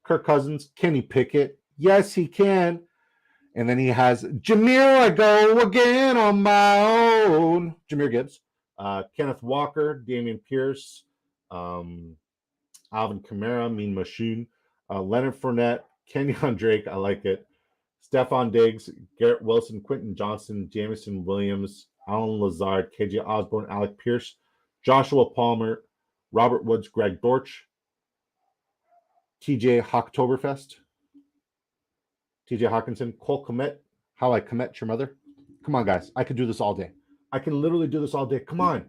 Kirk Cousins. Can he pick it? Yes, he can. And then he has Jameer, I go again on my own. Jameer Gibbs. Kenneth Walker, Damian Pierce, Alvin Kamara, Mean Machine, Leonard Fournette, Kenyon Drake, I like it. Stephon Diggs, Garrett Wilson, Quentin Johnson, Jamison Williams, Alan Lazard, KJ Osborne, Alec Pierce, Joshua Palmer, Robert Woods, Greg Dortch, TJ Hocktoberfest, TJ Hawkinson, Cole Kmet, How I Kmet Your Mother. Come on, guys. I could do this all day. I can literally do this all day. Come on.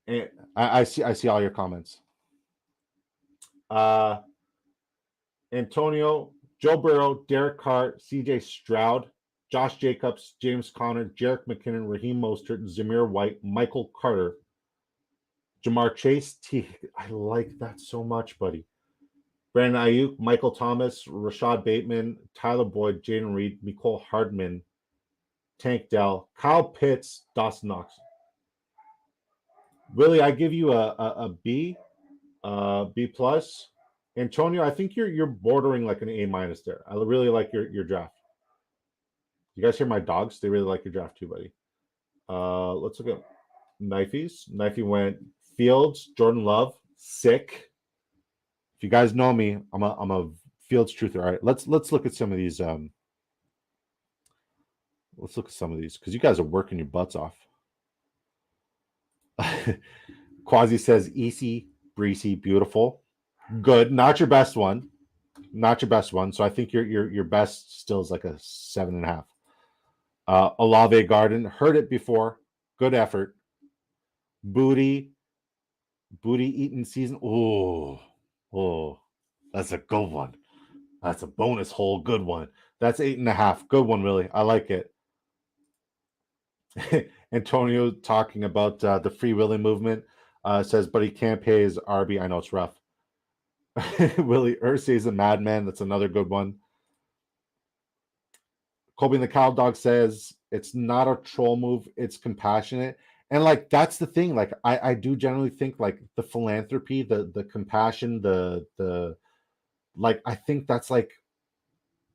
And I see all your comments. Antonio, Joe Burrow, Derek Carr, CJ Stroud, Josh Jacobs, James Conner, Jerick McKinnon, Raheem Mostert, Zamir White, Michael Carter, Jamar Chase. I like that so much, buddy. Brandon Ayuk, Michael Thomas, Rashad Bateman, Tyler Boyd, Jaden Reed, Nicole Hardman, Tank Dell, Kyle Pitts, Dawson Knox. Willie, I give you a B, B+. Antonio, I think you're bordering like an A- there. I really like your draft. You guys hear my dogs? They really like your draft too, buddy. Let's look at Knifey's. Knifey went Fields, Jordan Love, sick. If you guys know me, I'm a Fields truther. All right, let's look at some of these. Let's look at some of these because you guys are working your butts off. Quasi says easy, breezy, beautiful, good. Not your best one. So I think your best still is like a 7.5. Olave Garden, heard it before. Good effort. Booty eating season. Oh, that's a good one. That's a bonus hole. Good one. That's 8.5. Good one, really. I like it. Antonio talking about the Free Willy movement says, but he can't pay his RB. I know it's rough. Willie Ursay is a madman. That's another good one. Colby the Cow Dog says it's not a troll move, it's compassionate. And like that's the thing. Like I do generally think like the philanthropy, the compassion, the like I think that's like,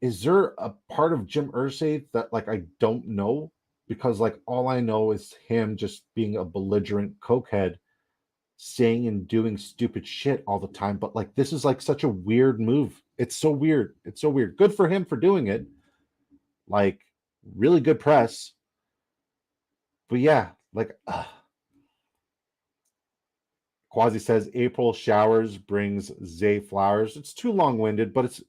is there a part of Jim Irsay that like I don't know? Because like all I know is him just being a belligerent cokehead, saying and doing stupid shit all the time. But like this is like such a weird move. It's so weird. Good for him for doing it. Like really good press. But yeah, like Quasi says April showers brings Zay flowers. It's too long-winded, but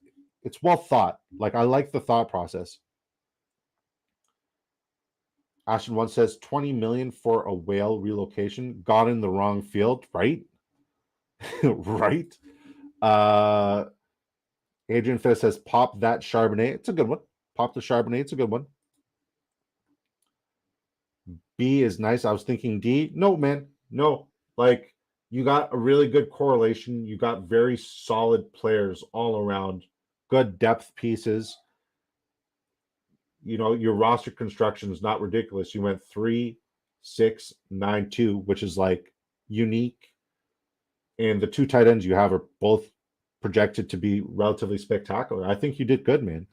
it's well thought. Like I like the thought process. Ashton one says 20 million for a whale relocation. Got in the wrong field, right? Right. Adrian Fez says pop that Charbonnet. It's a good one. Pop the Charbonnet. It's a good one. B is nice. I was thinking D. No, man. No, like you got a really good correlation. You got very solid players all around, good depth pieces. Your roster construction is not ridiculous. You went 3-6-9-2, which is like unique. And the two tight ends you have are both projected to be relatively spectacular. I think you did good, man.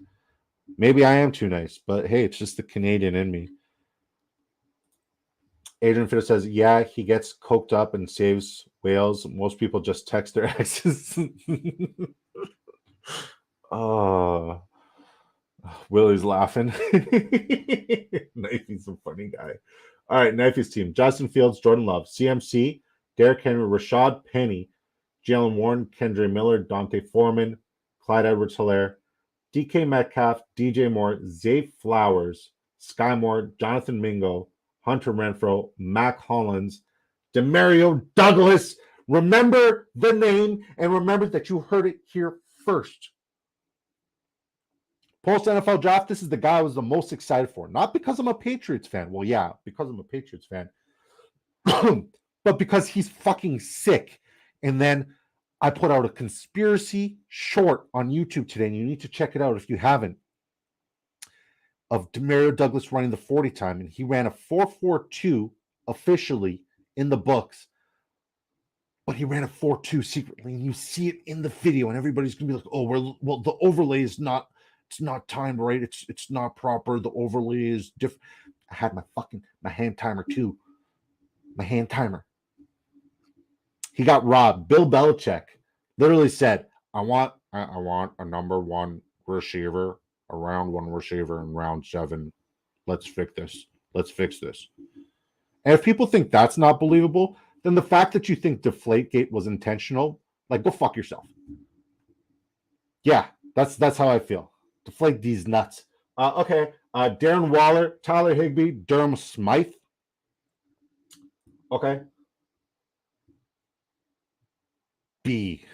Maybe I am too nice, but hey, it's just the Canadian in me. Adrian Fitter says, yeah, he gets coked up and saves whales. Most people just text their exes. Oh, Willie's laughing. Knifey's a funny guy. All right, Knifey's team. Justin Fields, Jordan Love, CMC, Derrick Henry, Rashad Penny, Jalen Warren, Kendre Miller, Dante Foreman, Clyde Edwards-Helaire, DK Metcalf, DJ Moore, Zay Flowers, Sky Moore, Jonathan Mingo, Hunter Renfrow, Mac Hollins, Demario Douglas. Remember the name and remember that you heard it here first. Post NFL draft, this is the guy I was the most excited for. Not because I'm a Patriots fan. Well, yeah, because I'm a Patriots fan. But because he's fucking sick. And then I put out a conspiracy short on YouTube today, and you need to check it out if you haven't, of Demario Douglas running the 40 time, and he ran a 4.42 officially in the books, but he ran a 4.2 secretly, and you see it in the video, and everybody's gonna be like, "Oh, well, the overlay is not, it's not timed right, it's not proper, the overlay is different." I had my hand timer too, my hand timer. He got robbed. Bill Belichick literally said, I want a number one receiver, a round one receiver in round 7. Let's fix this. And if people think that's not believable, then the fact that you think Deflategate was intentional, like, go fuck yourself. Yeah, that's how I feel. Deflate these nuts. Okay. Darren Waller, Tyler Higbee, Durham Smythe. Okay. B.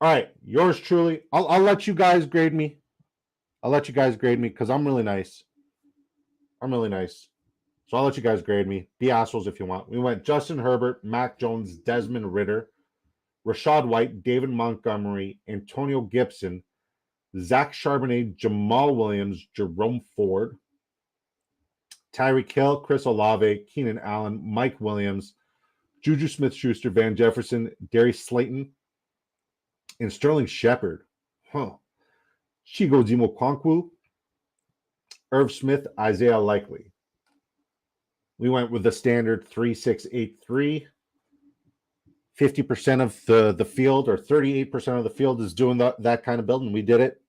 All right, yours truly. I'll let you guys grade me. Because I'm really nice. So I'll let you guys grade me. Be assholes if you want. We went Justin Herbert, Mac Jones, Desmond Ridder, Rashad White, David Montgomery, Antonio Gibson, Zach Charbonnet, Jamal Williams, Jerome Ford, Tyreek Hill, Chris Olave, Keenan Allen, Mike Williams, Juju Smith-Schuster, Van Jefferson, Darius Slayton, and Sterling Shepard. Chigo Zimo-Kwankwu, Irv Smith, Isaiah Likely. We went with the standard 3-6-8-3. 50% of the field, or 38% of the field, is doing that kind of building. We did it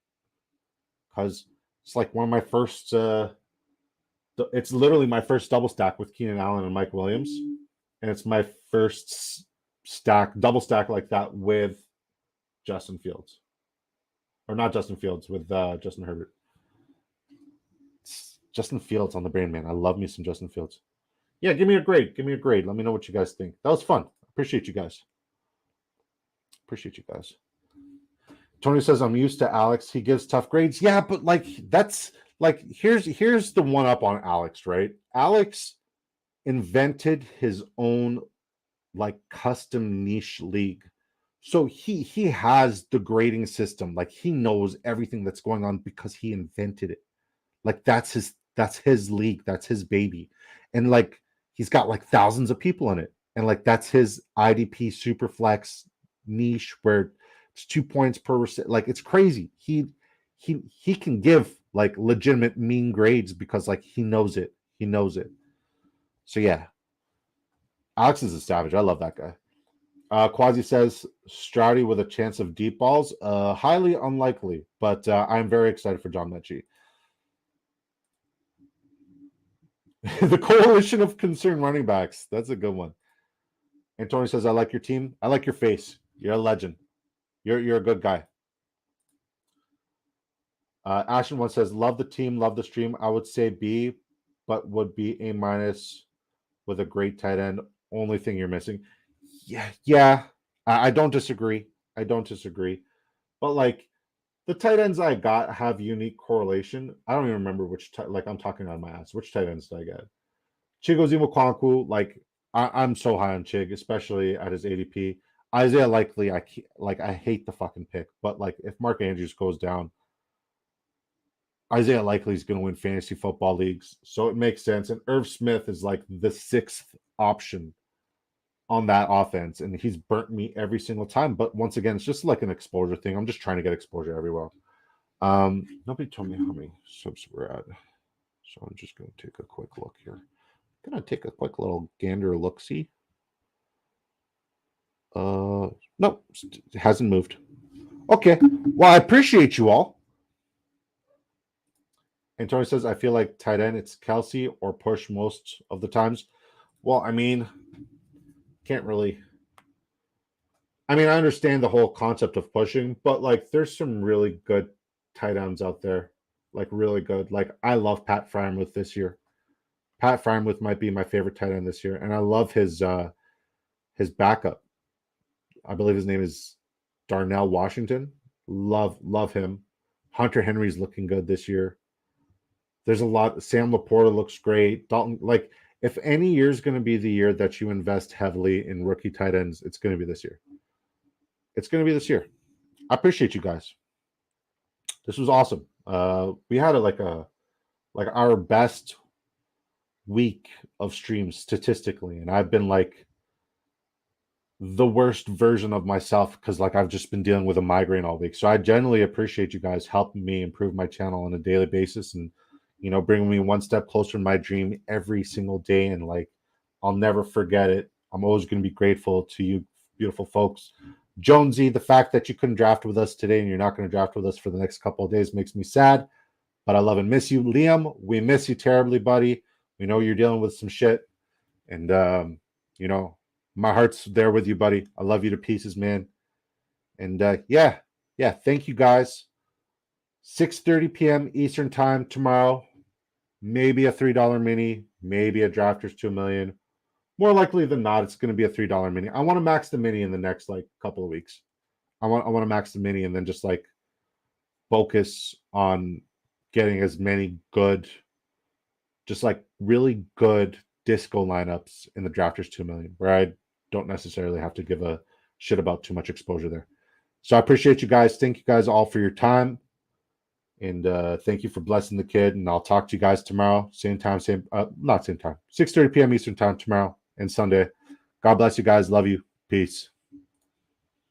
because it's like one of my first. It's literally my first double stack with Keenan Allen and Mike Williams, and it's my first double stack like that with Justin Fields, or not Justin Fields, with Justin Herbert. It's Justin Fields on the brain, man. I love me some Justin Fields. Yeah, give me a grade. Let me know what you guys think. That was fun. Appreciate you guys. Tony says, I'm used to Alex. He gives tough grades. Yeah, but that's here's the one up on Alex, right? Alex invented his own custom niche league. So he has the grading system. He knows everything that's going on because he invented it. That's his league. That's his baby. And he's got thousands of people in it. And that's his IDP Superflex niche where it's 2 points per receipt. It's crazy. He can give legitimate mean grades because he knows it. So yeah, Alex is a savage. I love that guy. Quasi says Stroudy with a chance of deep balls. Highly unlikely, but I'm very excited for John Mechie. The coalition of concerned running backs. That's a good one. And Tony says, I like your team. I like your face. You're a legend. You're a good guy. Ashton one says, love the team, love the stream. I would say B, but would be A- with a great tight end. Only thing you're missing. Yeah. I don't disagree. But the tight ends I got have unique correlation. I don't even remember which I'm talking out of my ass. Which tight ends did I get? Chigo Zimo-Kwankwu, I'm so high on Chig, especially at his ADP. Isaiah Likely, I hate the fucking pick, but like if Mark Andrews goes down, Isaiah Likely is going to win fantasy football leagues, so it makes sense. And Irv Smith is like the sixth option on that offense, and he's burnt me every single time. But once again, it's just like an exposure thing. I'm just trying to get exposure everywhere. Nobody told me how many subs we're at, so I'm just going to take a quick look here. Gonna take a quick little gander look see. Nope, it hasn't moved. Okay, well, I appreciate you all. And Tony says, I feel like tight end, it's Kelsey or push most of the times. Well, I mean, can't really. I mean, I understand the whole concept of pushing, but like there's some really good tight ends out there. Like really good. Like I love Pat Fryermuth this year. Pat Fryermuth might be my favorite tight end this year. And I love his backup. I believe his name is Darnell Washington. Love him. Hunter Henry's looking good this year. There's a lot. Sam Laporta looks great. Dalton, like if any year is going to be the year that you invest heavily in rookie tight ends, it's going to be this year. It's going to be this year. I appreciate you guys. This was awesome. We had like our best week of streams statistically, and I've been like the worst version of myself because like I've just been dealing with a migraine all week. So I genuinely appreciate you guys helping me improve my channel on a daily basis and bringing me one step closer to my dream every single day. And like I'll never forget it. I'm always going to be grateful to you beautiful folks. Jonesy, the fact that you couldn't draft with us today and you're not going to draft with us for the next couple of days makes me sad, but I love and miss you. Liam, we miss you terribly, buddy. We know you're dealing with some shit, and my heart's there with you, buddy. I love you to pieces, man. And yeah, thank you guys. 6:30 p.m. Eastern time tomorrow. Maybe a $3 mini, maybe a Drafters 2 million. More likely than not, it's going to be a $3 mini. I want to max the mini in the next like couple of weeks. I want to max the mini and then just like focus on getting as many good, just like really good disco lineups in the Drafters 2 million, where I don't necessarily have to give a shit about too much exposure there. So I appreciate you guys. Thank you guys all for your time. And thank you for blessing the kid. And I'll talk to you guys tomorrow. Same time, not same time. 6:30 p.m. Eastern time tomorrow and Sunday. God bless you guys. Love you. Peace.